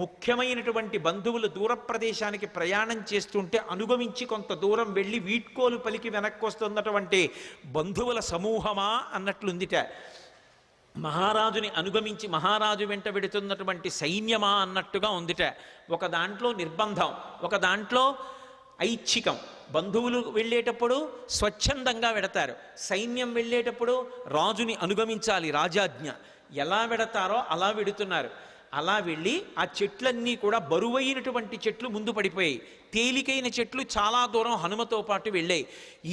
ముఖ్యమైనటువంటి బంధువులు దూర ప్రదేశానికి ప్రయాణం చేస్తుంటే అనుగమించి కొంత దూరం వెళ్ళి వీడ్కోలు పలికి వెనక్కి వస్తున్నటువంటి బంధువుల సమూహమా అన్నట్లుందిట. మహారాజుని అనుగమించి మహారాజు వెంట వెడుతున్నటువంటి సైన్యమా అన్నట్టుగా ఉందిట. ఒక దాంట్లో నిర్బంధం, ఒక దాంట్లో ఐచ్ఛికం. బంధువులు వెళ్ళేటప్పుడు స్వచ్ఛందంగా వెడతారు, సైన్యం వెళ్ళేటప్పుడు రాజుని అనుగమించాలి, రాజాజ్ఞ. ఎలా వెడతారో అలా వెడుతున్నారు. అలా వెళ్ళి ఆ చెట్లన్నీ కూడా బరువైనటువంటి చెట్లు ముందు పడిపోయాయి, తేలికైన చెట్లు చాలా దూరం హనుమతో పాటు వెళ్ళాయి.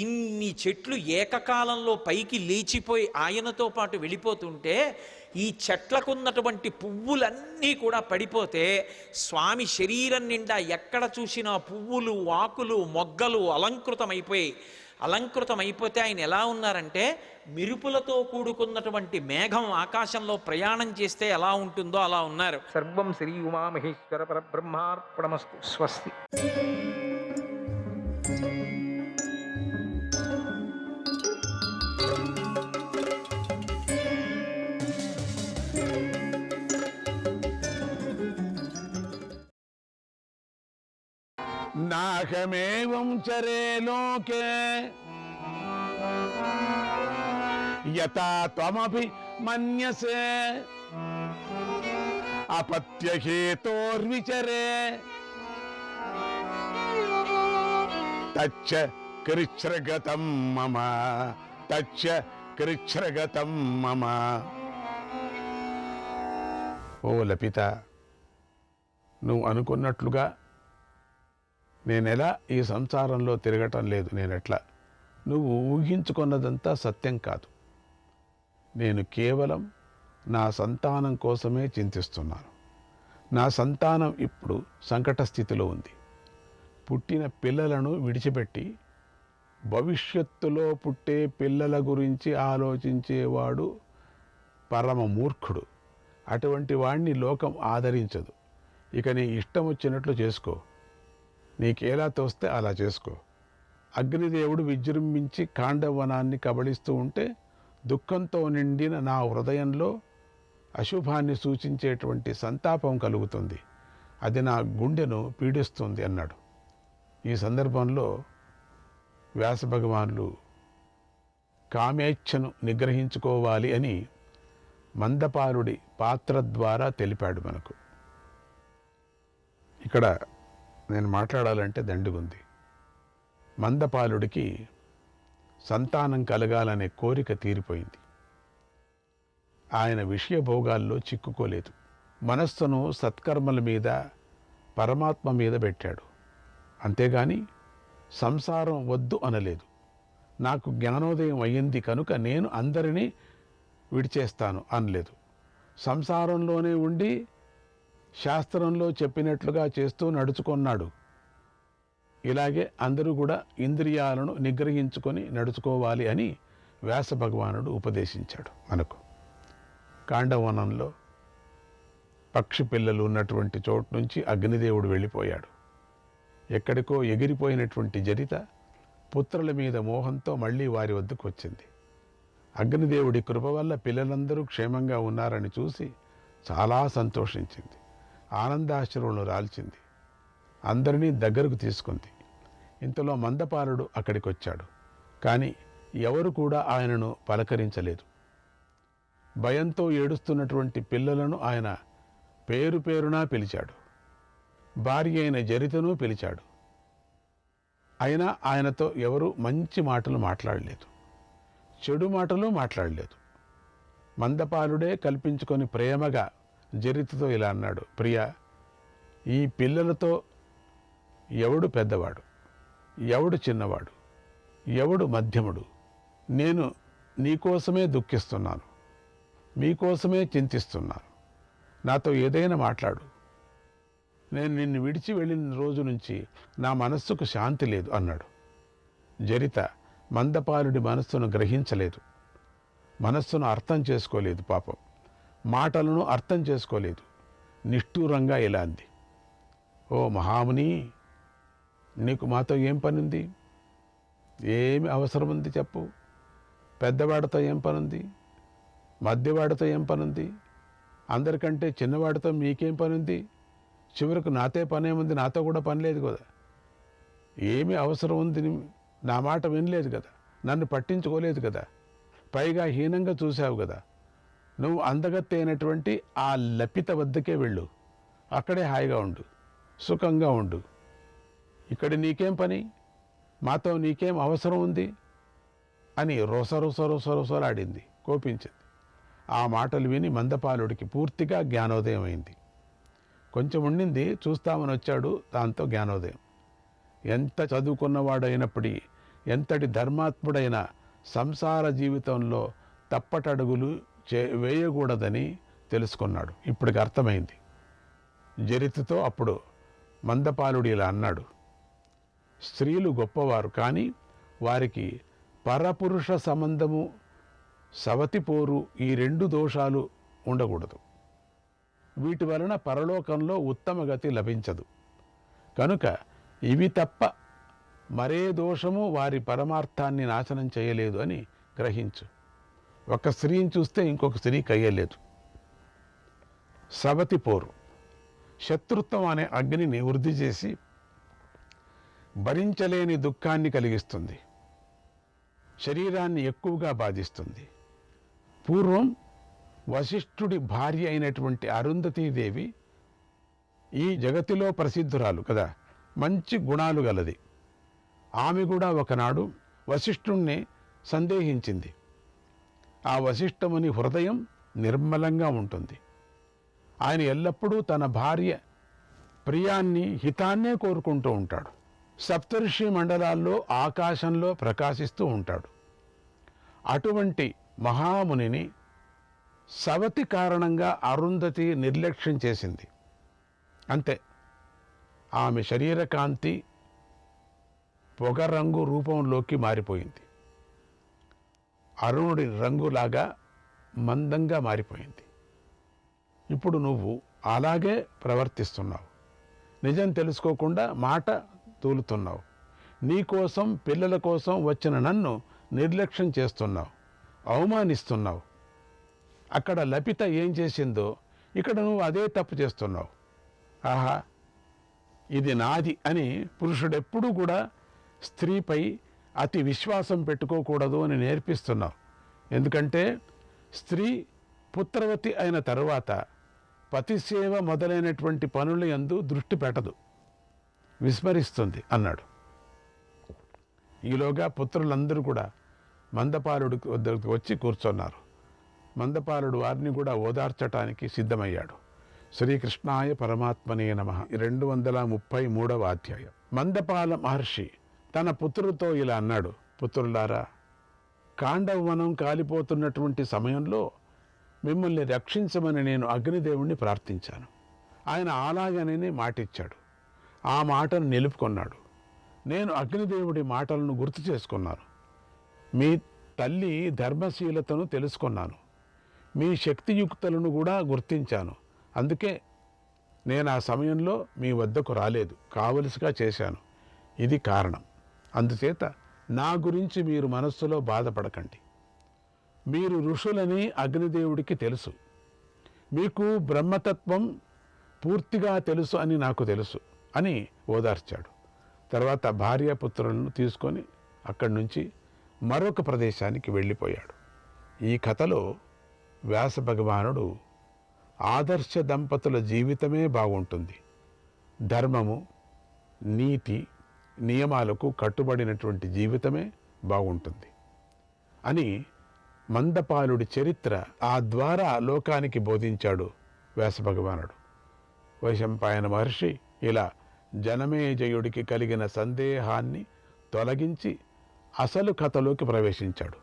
ఇన్ని చెట్లు ఏకకాలంలో పైకి లేచిపోయి ఆయనతో పాటు వెళ్ళిపోతుంటే ఈ చెట్లకున్నటువంటి పువ్వులన్నీ కూడా పడిపోతే స్వామి శరీరం నిండా ఎక్కడ చూసినా పువ్వులు, ఆకులు, మొగ్గలు అలంకృతమైపోయాయి. అలంకృతమైపోతే ఆయన ఎలా ఉన్నారంటే, మెరుపులతో కూడుకున్నటువంటి మేఘం ఆకాశంలో ప్రయాణం చేస్తే ఎలా ఉంటుందో అలా ఉన్నారు. సర్వం శ్రీ ఉమామహేశ్వర పరబ్రహ్మార్పణమస్తు. స్వస్తి. నాహమేవం చరే లోకే యథా త్వమపి మన్యసే అపత్యహేతోర్విచరే తచ్చ కృచ్ఛ్రగతం మమ తచ్చ కృచ్ఛ్రగతం మమ. ఓ లపిత, నువ్వు అనుకున్నట్లుగా నేనెలా ఈ సంసారంలో తిరగటం లేదు. నేనెట్లా, నువ్వు ఊహించుకున్నదంతా సత్యం కాదు. నేను కేవలం నా సంతానం కోసమే చింతిస్తున్నాను. నా సంతానం ఇప్పుడు సంకట స్థితిలో ఉంది. పుట్టిన పిల్లలను విడిచిపెట్టి భవిష్యత్తులో పుట్టే పిల్లల గురించి ఆలోచించేవాడు పరమ మూర్ఖుడు. అటువంటి వాణ్ణి లోకం ఆదరించదు. ఇక నీ ఇష్టం వచ్చినట్లు చేసుకో, నీకేలా తోస్తే అలా చేసుకో. అగ్నిదేవుడు విజృంభించి కాండవనాన్ని కబళిస్తూ ఉంటే దుఃఖంతో నిండిన నా హృదయంలో అశుభాన్ని సూచించేటువంటి సంతాపం కలుగుతుంది. అది నా గుండెను పీడిస్తుంది అన్నాడు. ఈ సందర్భంలో వ్యాస భగవానులు కామేచ్ఛను నిగ్రహించుకోవాలి అని మందపాలుడి పాత్ర ద్వారా తెలిపాడు మనకు. ఇక్కడ నేను మాట్లాడాలంటే దండుగుంది. మందపాలుడికి సంతానం కలగాలనే కోరిక తీరిపోయింది. ఆయన విషయ భోగాల్లో చిక్కుకోలేదు. మనస్సును సత్కర్మల మీద, పరమాత్మ మీద పెట్టాడు. అంతేగాని సంసారం వద్దు అనలేదు. నాకు జ్ఞానోదయం అయ్యింది కనుక నేను అందరినీ విడిచేస్తాను అనలేదు. సంసారంలోనే ఉండి శాస్త్రంలో చెప్పినట్లుగా చేస్తూ నడుచుకున్నాడు. ఇలాగే అందరూ కూడా ఇంద్రియాలను నిగ్రహించుకొని నడుచుకోవాలి అని వ్యాస భగవానుడు ఉపదేశించాడు మనకు. కాండవనంలో పక్షి పిల్లలు ఉన్నటువంటి చోటు నుంచి అగ్నిదేవుడు వెళ్ళిపోయాడు. ఎక్కడికో ఎగిరిపోయినటువంటి జరిత పుత్రుల మీద మోహంతో మళ్ళీ వారి వద్దకు వచ్చింది. అగ్నిదేవుడి కృప వల్ల పిల్లలందరూ క్షేమంగా ఉన్నారని చూసి చాలా సంతోషించింది. ఆనందాశ్రువులను రాల్చింది. అందరినీ దగ్గరకు తీసుకుంది. ఇంతలో మందపాలుడు అక్కడికి వచ్చాడు. కానీ ఎవరు కూడా ఆయనను పలకరించలేదు. భయంతో ఏడుస్తున్నటువంటి పిల్లలను ఆయన పేరు పేరునా పిలిచాడు. భార్య అయిన జరితను పిలిచాడు. అయినా ఆయనతో ఎవరు మంచి మాటలు మాట్లాడలేదు, చెడు మాటలు మాట్లాడలేదు. మందపాలుడే కల్పించుకొని ప్రేమగా జరితతో ఇలా అన్నాడు, ప్రియా, ఈ పిల్లలతో ఎవడు పెద్దవాడు, ఎవడు చిన్నవాడు, ఎవడు మధ్యముడు? నేను నీకోసమే దుఃఖిస్తున్నాను, మీకోసమే చింతిస్తున్నాను. నాతో ఏదైనా మాట్లాడు. నేను నిన్ను విడిచి వెళ్ళిన రోజు నుంచి నా మనస్సుకు శాంతి లేదు అన్నాడు. జరిత మందపాలుడి మనస్సును గ్రహించలేదు, మనస్సును అర్థం చేసుకోలేదు. పాపం మాటలను అర్థం చేసుకోలేదు. నిష్ఠూరంగా ఇలా అంది, ఓ మహాముని, నీకు మాతో ఏం పనుంది? ఏమి అవసరం ఉంది చెప్పు. పెద్దవాడితో ఏం పనుంది? మధ్యవాడితో ఏం పనుంది? అందరికంటే చిన్నవాడితో మీకేం పనుంది? చివరకు నాతో పనేముంది? నాతో కూడా పని లేదు కదా. ఏమి అవసరం ఉంది? నా మాట వినలేదు కదా, నన్ను పట్టించుకోలేదు కదా, పైగా హీనంగా చూశావు కదా. నువ్వు అందగత్తె అయినటువంటి ఆ లపిత వద్దకే వెళ్ళు, అక్కడే హాయిగా ఉండు, సుఖంగా ఉండు. ఇక్కడ నీకేం పని? మాతో నీకేం అవసరం ఉంది అని రొసరొసరొసరొసలాడింది, కోపించింది. ఆ మాటలు విని మందపాలుడికి పూర్తిగా జ్ఞానోదయం అయింది. కొంచెం ఉండింది, చూస్తామని వచ్చాడు, దాంతో జ్ఞానోదయం. ఎంత చదువుకున్నవాడైనప్పటికీ, ఎంతటి ధర్మాత్ముడైన సంసార జీవితంలో తప్పటడుగులు వేయకూడదని తెలుసుకున్నాడు. ఇప్పటికి అర్థమైంది. జరితతో అప్పుడు మందపాలుడు ఇలా అన్నాడు, స్త్రీలు గొప్పవారు, కానీ వారికి పరపురుష సంబంధము, సవతిపోరు, ఈ రెండు దోషాలు ఉండకూడదు. వీటి వలన పరలోకంలో ఉత్తమ గతి లభించదు. కనుక ఇవి తప్ప మరే దోషము వారి పరమార్థాన్ని నాశనం చేయలేదు అని గ్రహించు. ఒక స్త్రీని చూస్తే ఇంకొక స్త్రీకి అయ్యలేదు. సవతిపోరు, శత్రుత్వం అనే అగ్నిని వృద్ధి చేసి భరించలేని దుఃఖాన్ని కలిగిస్తుంది, శరీరాన్ని ఎక్కువగా బాధిస్తుంది. పూర్వం వశిష్ఠుడి భార్య అయినటువంటి అరుంధతీదేవి ఈ జగతిలో ప్రసిద్ధురాలు కదా, మంచి గుణాలు గలది. ఆమె కూడా ఒకనాడు వశిష్ఠుణ్ణి సందేహించింది. ఆ వశిష్ఠముని హృదయం నిర్మలంగా ఉంటుంది. ఆయన ఎల్లప్పుడూ తన భార్య ప్రియాన్ని, హితాన్నే కోరుకుంటూ ఉంటాడు. సప్తర్షి మండలాల్లో ఆకాశంలో ప్రకాశిస్తూ ఉంటాడు. అటువంటి మహామునిని సవతి కారణంగా అరుంధతి నిర్లక్ష్యం చేసింది. అంతే, ఆమె శరీరకాంతి పొగరంగు రూపంలోకి మారిపోయింది. అరుణుడి రంగులాగా మందంగా మారిపోయింది. ఇప్పుడు నువ్వు అలాగే ప్రవర్తిస్తున్నావు. నిజం తెలుసుకోకుండా మాట తూలుతున్నావు. నీకోసం, పిల్లల కోసం వచ్చిన నన్ను నిర్లక్ష్యం చేస్తున్నావు, అవమానిస్తున్నావు. అక్కడ లపిత ఏం చేసిందో ఇక్కడ నువ్వు అదే తప్పు చేస్తున్నావు. ఆహా, ఇది నాది అని పురుషుడెప్పుడూ కూడా స్త్రీపై అతి విశ్వాసం పెట్టుకోకూడదు అని నేర్పిస్తున్నావు. ఎందుకంటే స్త్రీ పుత్రవతి అయిన తరువాత పతిసేవ మొదలైనటువంటి పనుల యందు దృష్టి పెట్టదు, విస్మరిస్తుంది అన్నాడు. ఈలోగా పుత్రులందరూ కూడా మందపాలుడి వద్దకు వచ్చి కూర్చున్నారు. మందపాలుడు వారిని కూడా ఓదార్చటానికి సిద్ధమయ్యాడు. శ్రీకృష్ణాయ పరమాత్మనే నమః. 233వ అధ్యాయం. మందపాల మహర్షి తన పుత్రులతో ఇలా అన్నాడు, పుత్రులారా, కాండవవనం కాలిపోతున్నటువంటి సమయంలో మిమ్మల్ని రక్షించమని నేను అగ్నిదేవుణ్ణి ప్రార్థించాను. ఆయన అలాగనే మాటిచ్చాడు. ఆ మాటను నిలుపుకున్నాడు. నేను అగ్నిదేవుడి మాటలను గుర్తు చేసుకున్నాను. మీ తల్లి ధర్మశీలతను తెలుసుకున్నాను. మీ శక్తియుక్తులను కూడా గుర్తించాను. అందుకే నేను ఆ సమయంలో మీ వద్దకు రాలేదు, కావలసిగా చేశాను. ఇది కారణం. అందుచేత నా గురించి మీరు మనస్సులో బాధపడకండి. మీరు ఋషులని అగ్నిదేవుడికి తెలుసు. మీకు బ్రహ్మతత్వం పూర్తిగా తెలుసు అని నాకు తెలుసు అని ఓదార్చాడు. తర్వాత భార్యాపుత్రులను తీసుకొని అక్కడి నుంచి మరొక ప్రదేశానికి వెళ్ళిపోయాడు. ఈ కథలో వ్యాస భగవానుడు ఆదర్శ దంపతుల జీవితమే బాగుంటుంది, ధర్మము, నీతి, నియమాలకు కట్టుబడినటువంటి జీవితమే బాగుంటుంది అని మందపాలుడి చరిత్ర ఆ ద్వారా లోకానికి బోధించాడు వ్యాస భగవానుడు. వైశంపాయన మహర్షి ఇలా జనమేజయుడికి కలిగిన సందేహాన్ని తొలగించి అసలు కథలోకి ప్రవేశించాడు.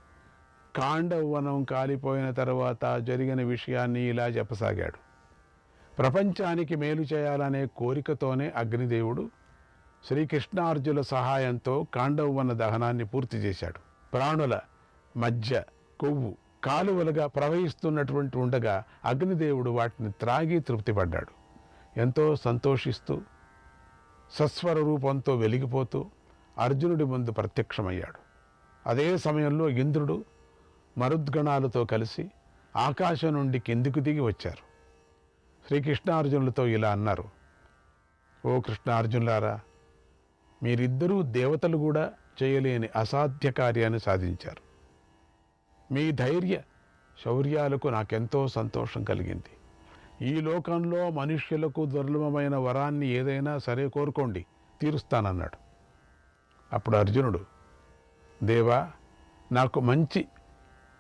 కాండవనం కాలిపోయిన తర్వాత జరిగిన విషయాన్ని ఇలా చెప్పసాగాడు. ప్రపంచానికి మేలు చేయాలనే కోరికతోనే అగ్నిదేవుడు శ్రీకృష్ణార్జునుల సహాయంతో కాండవన దహనాన్ని పూర్తి చేశాడు. ప్రాణుల మధ్య కొవ్వు కాలువలుగా ప్రవహిస్తున్నటువంటి ఉండగా అగ్నిదేవుడు వాటిని త్రాగి తృప్తిపడ్డాడు. ఎంతో సంతోషిస్తూ సస్వర రూపంతో వెలిగిపోతూ అర్జునుడి ముందు ప్రత్యక్షమయ్యాడు. అదే సమయంలో ఇంద్రుడు మరుద్గణాలతో కలిసి ఆకాశం నుండి కిందికి దిగి వచ్చారు. శ్రీకృష్ణార్జునులతో ఇలా అన్నారు, ఓ కృష్ణార్జునులారా, మీరిద్దరూ దేవతలు కూడా చేయలేని అసాధ్య కార్యాన్ని సాధించారు. మీ ధైర్య శౌర్యాలకు నాకెంతో సంతోషం కలిగింది. ఈ లోకంలో మనుష్యులకు దుర్లభమైన వరాన్ని ఏదైనా సరే కోరుకోండి, తీరుస్తానన్నాడు. అప్పుడు అర్జునుడు, దేవా, నాకు మంచి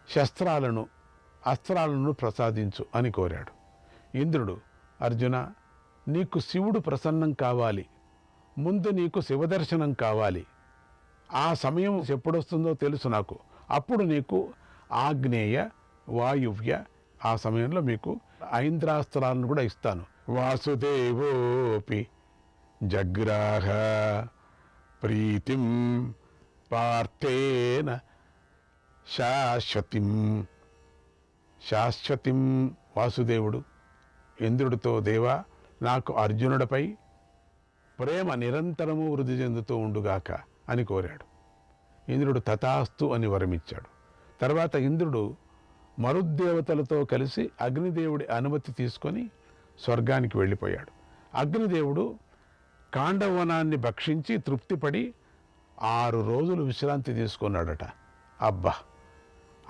శస్త్రాలను అస్త్రాలను ప్రసాదించు అని కోరాడు. ఇంద్రుడు, అర్జున, నీకు శివుడు ప్రసన్నం కావాలి, ముందు నీకు శివదర్శనం కావాలి. ఆ సమయం ఎప్పుడొస్తుందో తెలుసు నాకు, అప్పుడు నీకు ఆగ్నేయ వాయువ్య, ఆ సమయంలో మీకు ఐంద్రాస్త్రాలను కూడా ఇస్తాను. వాసుదేవోపి జగ్రాహ ప్రీతిం పార్థేన శాశ్వతిం వాసుదేవుడు ఇంద్రుడితో, దేవా, నాకు అర్జునుడిపై ప్రేమ నిరంతరము వృద్ధి చెందుతూ ఉండుగాక అని కోరాడు. ఇంద్రుడు తథాస్తు అని వరమిచ్చాడు. తర్వాత ఇంద్రుడు మరుద్దేవతలతో కలిసి అగ్నిదేవుడి అనుమతి తీసుకొని స్వర్గానికి వెళ్ళిపోయాడు. అగ్నిదేవుడు కాండవనాన్ని భక్షించి తృప్తిపడి 6 రోజులు విశ్రాంతి తీసుకున్నాడట. అబ్బా,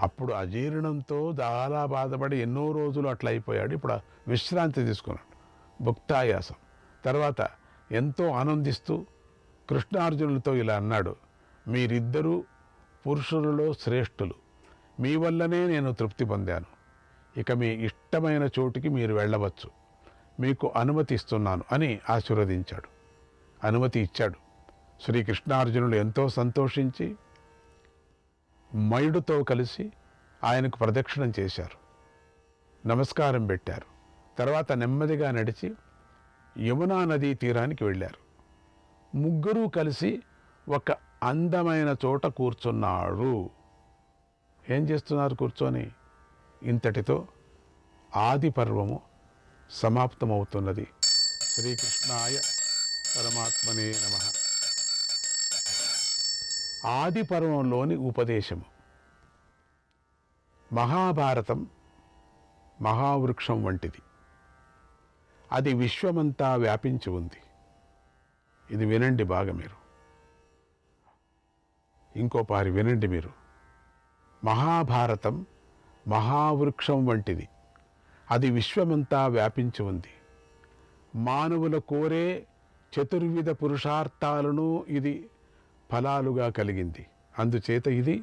అప్పుడు అజీర్ణంతో చాలా బాధపడి ఎన్నో రోజులు అట్లా అయిపోయాడు. ఇప్పుడు విశ్రాంతి తీసుకున్నాడు, భుక్తాయాసం. తర్వాత ఎంతో ఆనందిస్తూ కృష్ణార్జునులతో ఇలా అన్నాడు, మీరిద్దరూ పురుషులలో శ్రేష్ఠులు, మీ వల్లనే నేను తృప్తి పొందాను. ఇక మీ ఇష్టమైన చోటికి మీరు వెళ్ళవచ్చు, మీకు అనుమతి ఇస్తున్నాను అని ఆశీర్వదించాడు. అనుమతి ఇచ్చాడు. శ్రీకృష్ణార్జునులు ఎంతో సంతోషించి మయుడితో కలిసి ఆయనకు ప్రదక్షిణం చేశారు, నమస్కారం పెట్టారు. తర్వాత నెమ్మదిగా నడిచి యమునా నదీ తీరానికి వెళ్ళారు. ముగ్గురూ కలిసి ఒక అందమైన చోట కూర్చున్నారు. ఏం చేస్తున్నారు కూర్చొని? ఇంతటితో ఆది పర్వము సమాప్తమవుతున్నది. శ్రీకృష్ణాయ పరమాత్మనే నమః. ఆది పర్వంలోని ఉపదేశము. మహాభారతం మహావృక్షం వంటిది. అది విశ్వమంతా వ్యాపించి ఉంది. ఇది వినండి బాగా మీరు, ఇంకో పారి వినండి మీరు. మహాభారతం మహావృక్షం వంటిది. అది విశ్వమంతా వ్యాపించి ఉంది. మానవుల కోరే చతుర్విధ పురుషార్థాలను ఇది ఫలాలుగా కలిగింది. అందుచేత ఇది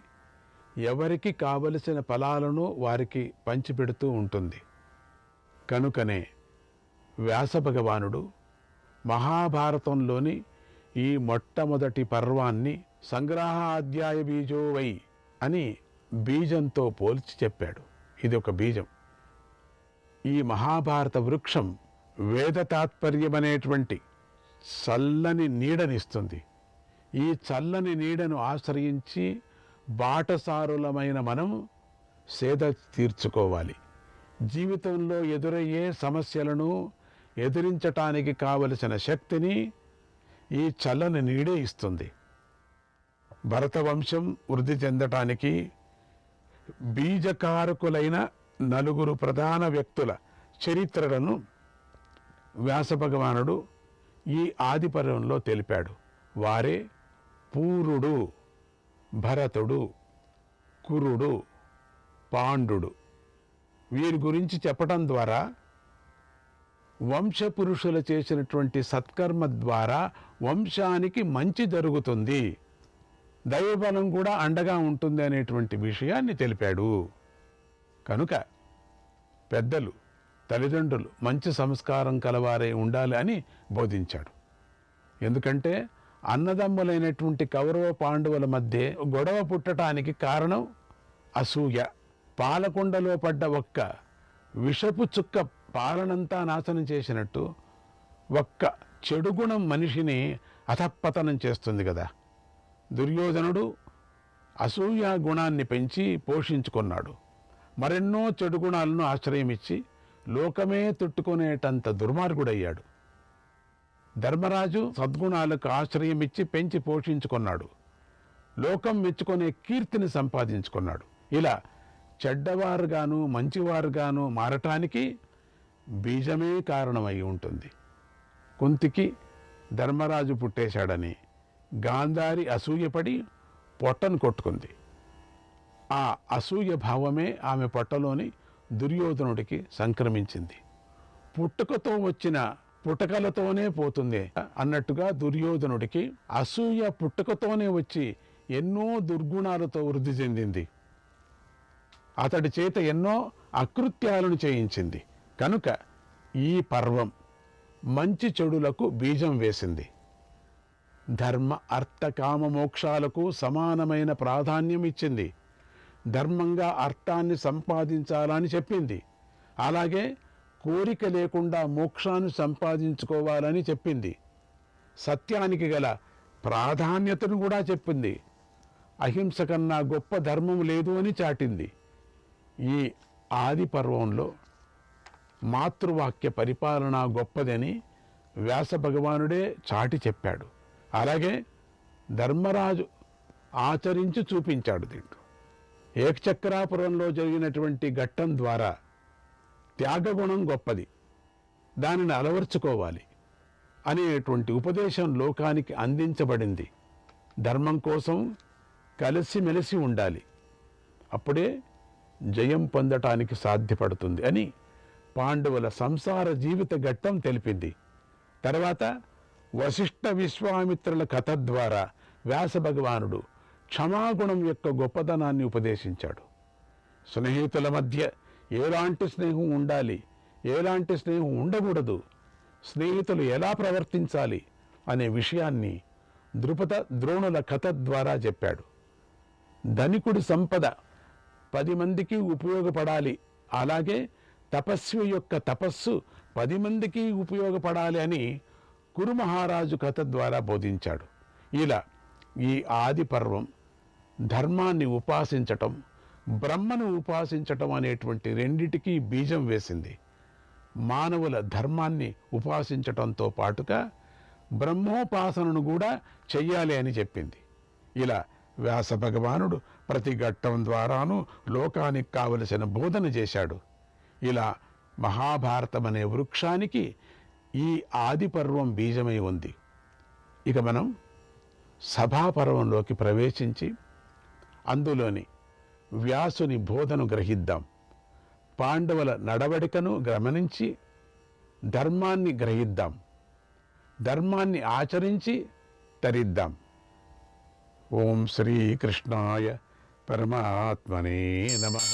ఎవరికి కావలసిన ఫలాలను వారికి పంచిపెడుతూ ఉంటుంది. కనుకనే వ్యాస భగవానుడు మహాభారతంలోని ఈ మొట్టమొదటి పర్వాన్ని సంగ్రహాధ్యాయ బీజో వై అని బీజంతో పోల్చి చెప్పాడు. ఇది ఒక బీజం. ఈ మహాభారత వృక్షం వేద తాత్పర్యమనేటువంటి చల్లని నీడనిస్తుంది. ఈ చల్లని నీడను ఆశ్రయించి బాటసారులమైన మనం సేద తీర్చుకోవాలి. జీవితంలో ఎదురయ్యే సమస్యలను ఎదిరించటానికి కావలసిన శక్తిని ఈ చల్లని నీడే ఇస్తుంది. భరతవంశం వృద్ధి చెందటానికి బీజకారకులైన 4 ప్రధాన వ్యక్తుల చరిత్రలను వ్యాస భగవానుడు ఈ ఆదిపర్వంలో తెలిపాడు. వారే పూరుడు, భరతుడు, కురుడు, పాండుడు వీరి గురించి చెప్పటం ద్వారా వంశపురుషులు చేసినటువంటి సత్కర్మ ద్వారా వంశానికి మంచి జరుగుతుంది, దైవబలం కూడా అండగా ఉంటుంది అనేటువంటి విషయాన్ని తెలిపాడు. కనుక పెద్దలు, తల్లిదండ్రులు మంచి సంస్కారం కలవారే ఉండాలి అని బోధించాడు. ఎందుకంటే అన్నదమ్ములైనటువంటి కౌరవ పాండవుల మధ్య గొడవ పుట్టడానికి కారణం అసూయ. పాలకొండలో పడ్డ ఒక్క విషపు చుక్క పాలనంతా నాశనం చేసినట్టు ఒక్క చెడు గుణం మనిషిని అధపతనం చేస్తుంది కదా. దుర్యోధనుడు అసూయ గుణాన్ని పెంచి పోషించుకున్నాడు. మరెన్నో చెడు గుణాలను ఆశ్రయమిచ్చి లోకమే తుట్టుకునేటంత దుర్మార్గుడయ్యాడు. ధర్మరాజు సద్గుణాలకు ఆశ్రయమిచ్చి పెంచి పోషించుకున్నాడు. లోకం మెచ్చుకునే కీర్తిని సంపాదించుకున్నాడు. ఇలా చెడ్డవారుగాను మంచివారుగాను మారటానికి బీజమే కారణమై ఉంటుంది. కుంతికి ధర్మరాజు పుట్టేశాడని గాంధారి అసూయపడి పొట్టను కొట్టుకుంది. ఆ అసూయ భావమే ఆమె పొట్టలోని దుర్యోధనుడికి సంక్రమించింది. పుట్టుకతో వచ్చిన పుట్టకలతోనే పోతుంది అన్నట్టుగా దుర్యోధనుడికి అసూయ పుట్టుకతోనే వచ్చి ఎన్నో దుర్గుణాలతో వృద్ధి చెందింది. అతడి చేత ఎన్నో అకృత్యాలను చేయించింది. కనుక ఈ పర్వం మంచి చెడులకు బీజం వేసింది. ధర్మ అర్థ కామ మోక్షాలకు సమానమైన ప్రాధాన్యం ఇచ్చింది. ధర్మంగా అర్థాన్ని సంపాదించాలని చెప్పింది. అలాగే కోరిక లేకుండా మోక్షాన్ని సంపాదించుకోవాలని చెప్పింది. సత్యానికి గల ప్రాధాన్యతను కూడా చెప్పింది. అహింస కన్నా గొప్ప ధర్మం లేదు అని చాటింది. ఈ ఆది పర్వంలో మాతృవాక్య పరిపాలన గొప్పదని వ్యాస భగవానుడే చాటి చెప్పాడు. అలాగే ధర్మరాజు ఆచరించి చూపించాడు. దీంట్లో ఏకచక్రాపురంలో జరిగినటువంటి ఘట్టం ద్వారా త్యాగగుణం గొప్పది, దానిని అలవర్చుకోవాలి అనేటువంటి ఉపదేశం లోకానికి అందించబడింది. ధర్మం కోసం కలిసిమెలిసి ఉండాలి, అప్పుడే జయం పొందటానికి సాధ్యపడుతుంది అని పాండవుల సంసార జీవిత ఘట్టం తెలిపింది. తర్వాత వశిష్ఠ విశ్వామిత్రుల కథ ద్వారా వ్యాస భగవానుడు క్షమాగుణం యొక్క గొప్పదనాన్ని ఉపదేశించాడు. స్నేహితుల మధ్య ఎలాంటి స్నేహం ఉండాలి, ఎలాంటి స్నేహం ఉండకూడదు, స్నేహితులు ఎలా ప్రవర్తించాలి అనే విషయాన్ని ద్రుపద ద్రోణుల కథ ద్వారా చెప్పాడు. ధనికుడి సంపద 10 మందికి ఉపయోగపడాలి, అలాగే తపస్వి యొక్క తపస్సు 10 మందికి ఉపయోగపడాలి అని కురు మహారాజు కథ ద్వారా బోధించాడు. ఇలా ఈ ఆది పర్వం ధర్మాన్ని ఉపాసించటం, బ్రహ్మను ఉపాసించటం అనేటువంటి రెండిటికీ బీజం వేసింది. మానవుల ధర్మాన్ని ఉపాసించటంతో పాటుగా బ్రహ్మోపాసనను కూడా చెయ్యాలి అని చెప్పింది. ఇలా వ్యాస భగవానుడు ప్రతి ఘట్టం ద్వారాను లోకానికి కావలసిన బోధన చేశాడు. ఇలా మహాభారతం అనే వృక్షానికి ఈ ఆది పర్వం బీజమై ఉంది. ఇక మనం సభాపర్వంలోకి ప్రవేశించి అందులోని వ్యాసుని బోధను గ్రహిద్దాం. పాండవుల నడవడికను గమనించి ధర్మాన్ని గ్రహిద్దాం, ధర్మాన్ని ఆచరించి తరిద్దాం. ఓం శ్రీకృష్ణాయ పరమాత్మనే నమః.